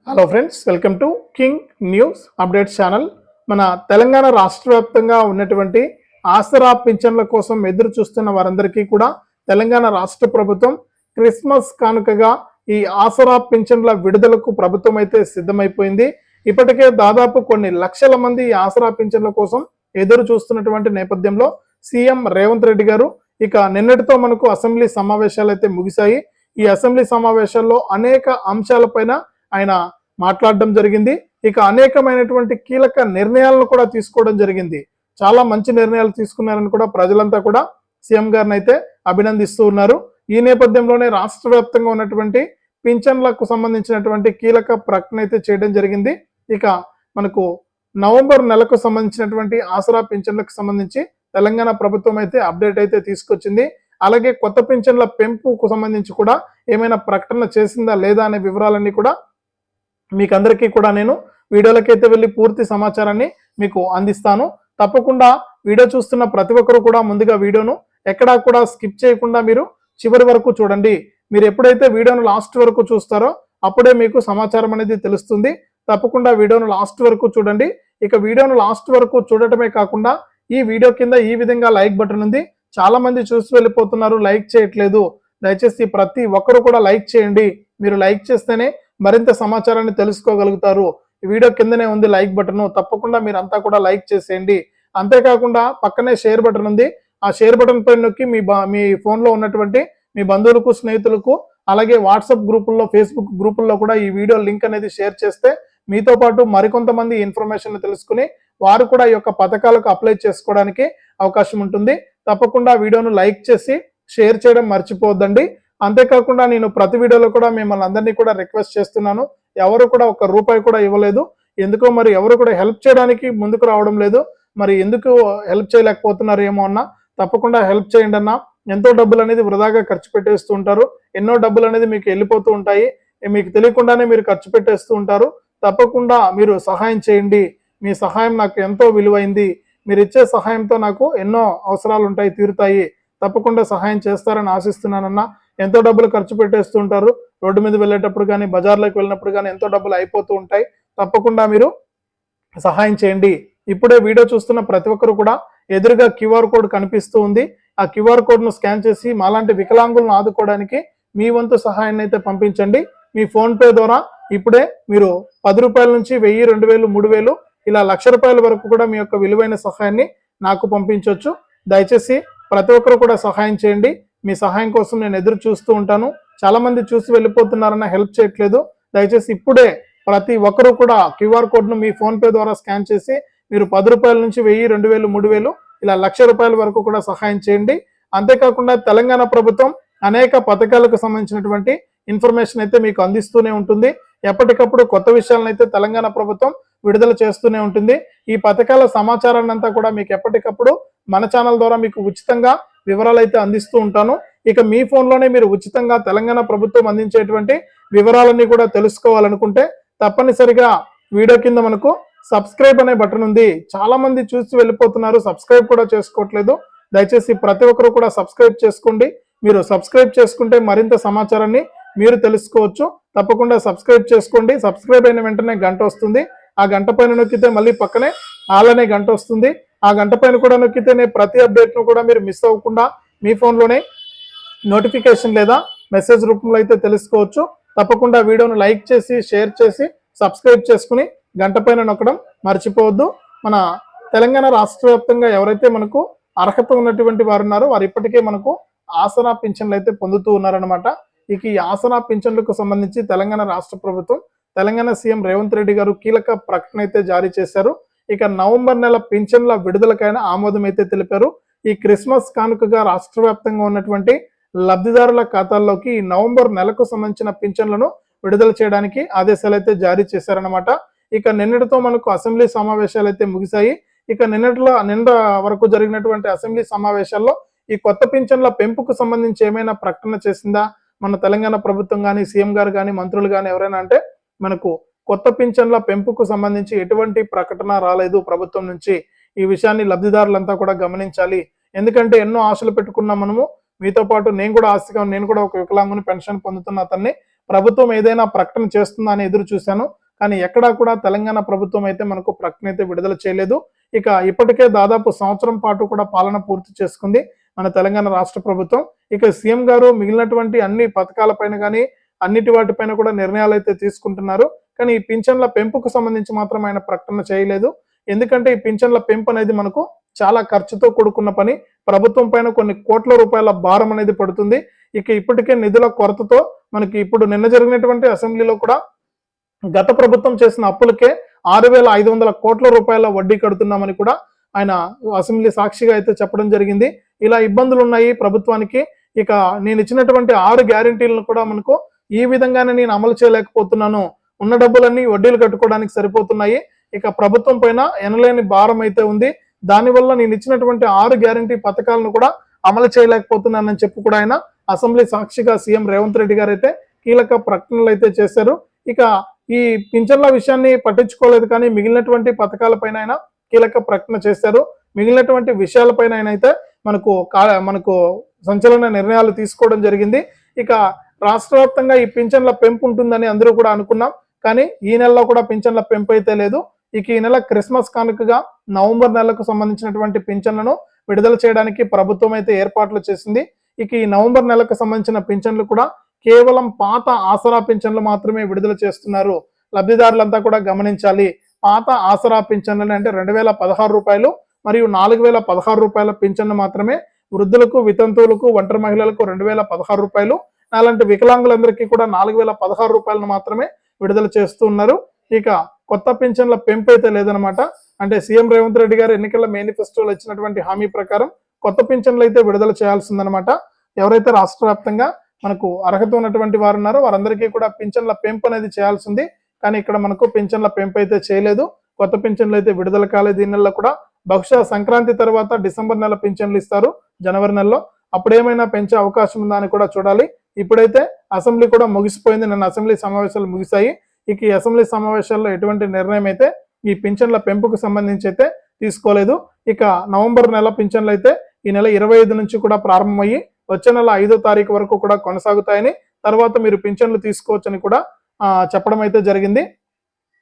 Hello friends, welcome to king news updates channel. మన తెలంగాణ రాష్ట్ర వ్యాప్తంగా ఉన్నటువంటి ఆసరా పింఛన్ల కోసం ఎదురు చూస్తున్న వారందరికీ కూడా తెలంగాణ రాష్ట్ర ప్రభుత్వం క్రిస్మస్ కానుకగా ఈ ఆసరా పింఛన్ల విడుదలకు ప్రభుత్వం అయితే సిద్ధమైపోయింది. ఇప్పటికే దాదాపు కొన్ని లక్షల మంది ఈ ఆసరా పింఛన్ల కోసం ఎదురు చూస్తున్నటువంటి నేపథ్యంలో సీఎం రేవంత్ రెడ్డి గారు ఇక నిన్నటితో మనకు అసెంబ్లీ సమావేశాలు అయితే ముగిశాయి. ఈ అసెంబ్లీ సమావేశాల్లో అనేక అంశాలపైన ఆయన మాట్లాడడం జరిగింది. ఇక అనేకమైనటువంటి కీలక నిర్ణయాలను కూడా తీసుకోవడం జరిగింది. చాలా మంచి నిర్ణయాలు తీసుకున్నారని కూడా ప్రజలంతా కూడా సీఎం గారిని అయితే అభినందిస్తూ ఉన్నారు. ఈ నేపథ్యంలోనే రాష్ట్ర వ్యాప్తంగా ఉన్నటువంటి పింఛన్లకు సంబంధించినటువంటి కీలక ప్రకటన అయితే చేయడం జరిగింది. ఇక మనకు నవంబర్ నెలకు సంబంధించినటువంటి ఆసరా పింఛన్లకు సంబంధించి తెలంగాణ ప్రభుత్వం అయితే అప్డేట్ అయితే తీసుకొచ్చింది. అలాగే కొత్త పింఛన్ల పెంపుకు సంబంధించి కూడా ఏమైనా ప్రకటన చేసిందా లేదా అనే వివరాలన్నీ కూడా మీకు అందరికీ కూడా నేను వీడియోలకైతే వెళ్ళి పూర్తి సమాచారాన్ని మీకు అందిస్తాను. తప్పకుండా వీడియో చూస్తున్న ప్రతి ఒక్కరు కూడా ముందుగా వీడియోను ఎక్కడా కూడా స్కిప్ చేయకుండా మీరు చివరి వరకు చూడండి. మీరు ఎప్పుడైతే వీడియోను లాస్ట్ వరకు చూస్తారో అప్పుడే మీకు సమాచారం అనేది తెలుస్తుంది. తప్పకుండా వీడియోను లాస్ట్ వరకు చూడండి. ఇక వీడియోను లాస్ట్ వరకు చూడటమే కాకుండా ఈ వీడియో కింద ఈ విధంగా లైక్ బటన్ ఉంది. చాలా మంది చూసి వెళ్ళిపోతున్నారు, లైక్ చేయట్లేదు. దయచేసి ప్రతి ఒక్కరు కూడా లైక్ చేయండి. మీరు లైక్ చేస్తేనే మరింత సమాచారాన్ని తెలుసుకోగలుగుతారు. ఈ వీడియో కిందనే ఉంది లైక్ బటన్, తప్పకుండా మీరంతా కూడా లైక్ చేసేయండి. అంతేకాకుండా పక్కనే షేర్ బటన్ ఉంది. ఆ షేర్ బటన్ పైన నొక్కి మీ ఫోన్లో ఉన్నటువంటి మీ బంధువులకు, స్నేహితులకు, అలాగే వాట్సాప్ గ్రూపుల్లో, ఫేస్బుక్ గ్రూపుల్లో కూడా ఈ వీడియో లింక్ అనేది షేర్ చేస్తే మీతో పాటు మరికొంతమంది ఇన్ఫర్మేషన్ తెలుసుకుని వారు కూడా ఈ యొక్క పథకాలకు అప్లై చేసుకోవడానికి అవకాశం ఉంటుంది. తప్పకుండా వీడియోను లైక్ చేసి షేర్ చేయడం మర్చిపోవద్దండి. అంతేకాకుండా నేను ప్రతి వీడియోలో కూడా మిమ్మల్ని అందరినీ కూడా రిక్వెస్ట్ చేస్తున్నాను. ఎవరు కూడా ఒక్క రూపాయి కూడా ఇవ్వలేదు. ఎందుకో మరి ఎవరు కూడా హెల్ప్ చేయడానికి ముందుకు రావడం లేదు. మరి ఎందుకు హెల్ప్ చేయలేకపోతున్నారు ఏమో అన్నా. తప్పకుండా హెల్ప్ చేయండి అన్న. ఎంతో డబ్బులు అనేది వృధాగా ఖర్చు పెట్టేస్తూ ఉంటారు. ఎన్నో డబ్బులు అనేది మీకు వెళ్ళిపోతూ ఉంటాయి. మీకు తెలియకుండానే మీరు ఖర్చు పెట్టేస్తూ ఉంటారు. తప్పకుండా మీరు సహాయం చేయండి. మీ సహాయం నాకు ఎంతో విలువైంది. మీరు ఇచ్చే సహాయంతో నాకు ఎన్నో అవసరాలు ఉంటాయి, తీరుతాయి. తప్పకుండా సహాయం చేస్తారని ఆశిస్తున్నానన్నా. ఎంతో డబ్బులు ఖర్చు పెట్టేస్తూ ఉంటారు. రోడ్డు మీద వెళ్ళేటప్పుడు కానీ, బజార్లోకి వెళ్ళినప్పుడు కానీ ఎంతో డబ్బులు అయిపోతూ ఉంటాయి. తప్పకుండా మీరు సహాయం చేయండి. ఇప్పుడే వీడియో చూస్తున్న ప్రతి ఒక్కరు కూడా ఎదురుగా క్యూఆర్ కోడ్ కనిపిస్తూ ఉంది. ఆ క్యూఆర్ కోడ్ను స్కాన్ చేసి మాలాంటి వికలాంగులను ఆదుకోవడానికి మీ వంతు సహాయాన్ని అయితే పంపించండి. మీ ఫోన్పే ద్వారా ఇప్పుడే మీరు 10 రూపాయల నుంచి 1000, 2000, 3000 ఇలా ₹1,00,000 వరకు కూడా మీ యొక్క విలువైన సహాయాన్ని నాకు పంపించవచ్చు. దయచేసి ప్రతి ఒక్కరు కూడా సహాయం చేయండి. మీ సహాయం కోసం నేను ఎదురు చూస్తూ ఉంటాను. చాలా మంది చూసి వెళ్ళిపోతున్నారన్న, హెల్ప్ చేయట్లేదు. దయచేసి ఇప్పుడే ప్రతి ఒక్కరు కూడా క్యూఆర్ కోడ్ను మీ ఫోన్పే ద్వారా స్కాన్ చేసి మీరు 10 రూపాయల నుంచి 1000, 2000, 3000 ఇలా ₹1,00,000 వరకు కూడా సహాయం చేయండి. అంతేకాకుండా తెలంగాణ ప్రభుత్వం అనేక పథకాలకు సంబంధించినటువంటి ఇన్ఫర్మేషన్ అయితే మీకు అందిస్తూనే ఉంటుంది. ఎప్పటికప్పుడు కొత్త విషయాలను అయితే తెలంగాణ ప్రభుత్వం విడుదల చేస్తూనే ఉంటుంది. ఈ పథకాల సమాచారాన్ని అంతా కూడా మీకు ఎప్పటికప్పుడు మన ఛానల్ ద్వారా మీకు ఉచితంగా వివరాలు అయితే అందిస్తూ ఉంటాను. ఇక మీ ఫోన్లోనే మీరు ఉచితంగా తెలంగాణ ప్రభుత్వం అందించేటువంటి వివరాలన్నీ కూడా తెలుసుకోవాలనుకుంటే తప్పనిసరిగా వీడియో కింద మనకు సబ్స్క్రైబ్ అనే బటన్ ఉంది. చాలా మంది చూసి వెళ్ళిపోతున్నారు, సబ్స్క్రైబ్ కూడా చేసుకోవట్లేదు. దయచేసి ప్రతి ఒక్కరు కూడా సబ్స్క్రైబ్ చేసుకోండి. మీరు సబ్స్క్రైబ్ చేసుకుంటే మరింత సమాచారాన్ని మీరు తెలుసుకోవచ్చు. తప్పకుండా సబ్స్క్రైబ్ చేసుకోండి. సబ్స్క్రైబ్ అయిన వెంటనే గంట వస్తుంది. ఆ గంట పైన నొక్కితే మళ్ళీ పక్కనే ఆల్ అనే గంట వస్తుంది. ఆ గంట పైన కూడా నొక్కితేనే ప్రతి అప్డేట్ను కూడా మీరు మిస్ అవ్వకుండా మీ ఫోన్లోనే నోటిఫికేషన్ లేదా మెసేజ్ రూపంలో అయితే తెలుసుకోవచ్చు. తప్పకుండా వీడియోను లైక్ చేసి, షేర్ చేసి, సబ్స్క్రైబ్ చేసుకుని గంట పైన నొక్కడం మర్చిపోవద్దు. మన తెలంగాణ రాష్ట్ర వ్యాప్తంగా ఎవరైతే మనకు అర్హత ఉన్నటువంటి వారు ఉన్నారో వారు ఇప్పటికే మనకు ఆసరా పింఛన్లు అయితే పొందుతూ ఉన్నారనమాట. ఇక ఈ ఆసరా పింఛన్లకు సంబంధించి తెలంగాణ రాష్ట్ర ప్రభుత్వం, తెలంగాణ సీఎం రేవంత్ రెడ్డి గారు కీలక ప్రకటన అయితే జారీ చేశారు. ఇక నవంబర్ నెల పింఛన్ల విడుదలకైనా ఆమోదం అయితే తెలిపారు. ఈ క్రిస్మస్ కానుకగా రాష్ట్ర వ్యాప్తంగా ఉన్నటువంటి లబ్ధిదారుల ఖాతాల్లోకి ఈ నవంబర్ నెలకు సంబంధించిన పింఛన్లను విడుదల చేయడానికి ఆదేశాలు అయితే జారీ చేశారనమాట. ఇక నిన్నటితో మనకు అసెంబ్లీ సమావేశాలు అయితే ముగిశాయి. ఇక నిన్న వరకు జరిగినటువంటి అసెంబ్లీ సమావేశాల్లో ఈ కొత్త పింఛన్ల పెంపుకు సంబంధించి ఏమైనా ప్రకటన చేసిందా మన తెలంగాణ ప్రభుత్వం కానీ, సీఎం గారు కానీ, మంత్రులు కానీ ఎవరైనా అంటే మనకు కొత్త పింఛన్ల పెంపుకు సంబంధించి ఎటువంటి ప్రకటన రాలేదు ప్రభుత్వం నుంచి. ఈ విషయాన్ని లబ్ధిదారులంతా కూడా గమనించాలి. ఎందుకంటే ఎన్నో ఆశలు పెట్టుకున్నాం మనము. మీతో పాటు నేను కూడా ఆస్తిగా, నేను కూడా ఒక వికలాంగుని, పెన్షన్ పొందుతున్న అతన్ని. ప్రభుత్వం ఏదైనా ప్రకటన చేస్తుందా అని ఎదురు చూశాను. కానీ ఎక్కడా కూడా తెలంగాణ ప్రభుత్వం అయితే మనకు ప్రకటన అయితే విడుదల చేయలేదు. ఇక ఇప్పటికే దాదాపు సంవత్సరం పాటు కూడా పాలన పూర్తి చేసుకుంది మన తెలంగాణ రాష్ట్ర ప్రభుత్వం. ఇక సీఎం గారు మిగిలినటువంటి అన్ని పథకాలపైన కానీ అన్నిటి వాటిపైన కూడా నిర్ణయాలు అయితే తీసుకుంటున్నారు. కానీ ఈ పింఛన్ల పెంపుకు సంబంధించి మాత్రం ఆయన ప్రకటన చేయలేదు. ఎందుకంటే ఈ పింఛన్ల పెంపు అనేది మనకు చాలా ఖర్చుతో కూడుకున్న పని. ప్రభుత్వం పైన కొన్ని కోట్ల రూపాయల భారం అనేది పడుతుంది. ఇక ఇప్పటికే నిధుల కొరతతో మనకి ఇప్పుడు నిన్న జరిగినటువంటి అసెంబ్లీలో కూడా గత ప్రభుత్వం చేసిన అప్పులకే 6,500 కోట్ల రూపాయల వడ్డీ కడుతున్నామని కూడా ఆయన అసెంబ్లీ సాక్షిగా అయితే చెప్పడం జరిగింది. ఇలా ఇబ్బందులు ఉన్నాయి ప్రభుత్వానికి. ఇక నేను ఇచ్చినటువంటి 6 గ్యారెంటీలను కూడా మనకు ఈ విధంగానే నేను అమలు చేయలేకపోతున్నాను. ఉన్న డబ్బులన్నీ వడ్డీలు కట్టుకోవడానికి సరిపోతున్నాయి. ఇక ప్రభుత్వం పైన ఎనలేని భారం అయితే ఉంది. దానివల్ల నేను ఇచ్చినటువంటి 6 గ్యారెంటీ పథకాలను కూడా అమలు చేయలేకపోతున్నానని చెప్పి కూడా ఆయన అసెంబ్లీ సాక్షిగా సీఎం రేవంత్ రెడ్డి గారు అయితే కీలక ప్రకటనలు అయితే చేశారు. ఇక ఈ పింఛన్ల విషయాన్ని పట్టించుకోలేదు, కానీ మిగిలినటువంటి పథకాలపైన ఆయన కీలక ప్రకటన చేశారు. మిగిలినటువంటి విషయాలపైన ఆయన అయితే మనకు సంచలన నిర్ణయాలు తీసుకోవడం జరిగింది. ఇక రాష్ట్ర వ్యాప్తంగా ఈ పింఛన్ల పెంపు ఉంటుందని అందరూ కూడా అనుకున్నాం. కానీ ఈ నెలలో కూడా పింఛన్ల పెంపు అయితే లేదు. ఇక ఈ నెల క్రిస్మస్ కానుకగా నవంబర్ నెలకు సంబంధించినటువంటి పింఛన్లను విడుదల చేయడానికి ప్రభుత్వం అయితే ఏర్పాట్లు చేసింది. ఇక ఈ నవంబర్ నెలకు సంబంధించిన పింఛన్లు కూడా కేవలం పాత ఆసరా పింఛన్లు మాత్రమే విడుదల చేస్తున్నారు. లబ్ధిదారులంతా కూడా గమనించాలి. పాత ఆసరా పింఛన్లు అంటే 2,016 రూపాయలు మరియు 4,016 రూపాయల పింఛన్లు మాత్రమే వృద్ధులకు, వితంతువులకు, ఒంటరి మహిళలకు 2,016 రూపాయలు, అలాంటి వికలాంగులందరికీ కూడా 4,016 రూపాయలను మాత్రమే విడుదల చేస్తూ ఉన్నారు. ఇక కొత్త పింఛన్ల పెంపు అయితే లేదనమాట. అంటే సీఎం రేవంత్ రెడ్డి గారు ఎన్నికల మేనిఫెస్టోలో ఇచ్చినటువంటి హామీ ప్రకారం కొత్త పింఛన్లు అయితే విడుదల చేయాల్సిందనమాట. ఎవరైతే రాష్ట్ర వ్యాప్తంగా మనకు అర్హత ఉన్నటువంటి వారు ఉన్నారో వారందరికీ కూడా పింఛన్ల పెంపు అనేది చేయాల్సింది. కానీ ఇక్కడ మనకు పింఛన్ల పెంపు అయితే చేయలేదు. కొత్త పింఛన్లు అయితే విడుదల కాలేదు ఈ నెలలో కూడా. బహుశా సంక్రాంతి తర్వాత డిసెంబర్ నెల పింఛన్లు ఇస్తారు, జనవరి నెలలో. అప్పుడేమైనా పెంచే అవకాశం ఉందా అని కూడా చూడాలి. ఇప్పుడైతే అసెంబ్లీ కూడా ముగిసిపోయింది. నిన్న అసెంబ్లీ సమావేశాలు ముగిశాయి. ఇక ఈ అసెంబ్లీ సమావేశాల్లో ఎటువంటి నిర్ణయం అయితే ఈ పింఛన్ల పెంపుకు సంబంధించి అయితే తీసుకోలేదు. ఇక నవంబర్ నెల పింఛన్లు అయితే ఈ నెల 25 నుంచి కూడా ప్రారంభమయ్యి వచ్చే నెల 5వ తారీఖు వరకు కూడా కొనసాగుతాయని, తర్వాత మీరు పింఛన్లు తీసుకోవచ్చని కూడా చెప్పడం అయితే జరిగింది.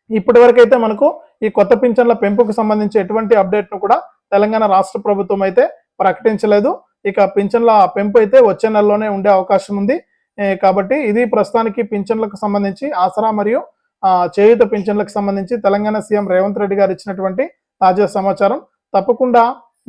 ఇప్పటి వరకు అయితే మనకు ఈ కొత్త పింఛన్ల పెంపుకు సంబంధించి ఎటువంటి అప్డేట్ ను కూడా తెలంగాణ రాష్ట్ర ప్రభుత్వం అయితే ప్రకటించలేదు. ఇక పింఛన్ల పెంపు అయితే వచ్చే నెలలోనే ఉండే అవకాశం ఉంది. కాబట్టి ఇది ప్రస్తుతానికి పింఛన్లకు సంబంధించి ఆసరా మరియు చేయూత పింఛన్లకు సంబంధించి తెలంగాణ సీఎం రేవంత్ రెడ్డి గారు ఇచ్చినటువంటి తాజా సమాచారం. తప్పకుండా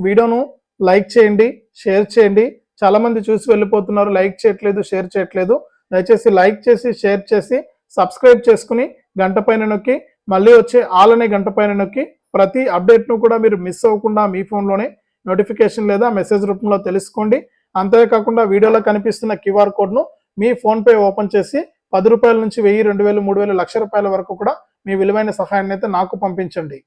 వీడియోను లైక్ చేయండి, షేర్ చేయండి. చాలా మంది చూసి వెళ్ళిపోతున్నారు, లైక్ చేయట్లేదు, షేర్ చేయట్లేదు. దయచేసి లైక్ చేసి, షేర్ చేసి, సబ్స్క్రైబ్ చేసుకుని గంట పైన నొక్కి మళ్ళీ వచ్చే ఆల్ అనే గంట పైన నొక్కి ప్రతి అప్డేట్ను కూడా మీరు మిస్ అవ్వకుండా మీ ఫోన్లోనే నోటిఫికేషన్ లేదా మెసేజ్ రూపంలో తెలుసుకోండి. అంతేకాకుండా వీడియోలో కనిపిస్తున్న క్యూఆర్ కోడ్ను మీ ఫోన్పే ఓపెన్ చేసి 10 రూపాయల నుంచి 1,000, 2,000, 3,000, 1,00,000 రూపాయల వరకు కూడా మీ విలువైన సహాయాన్ని అయితే నాకు పంపించండి.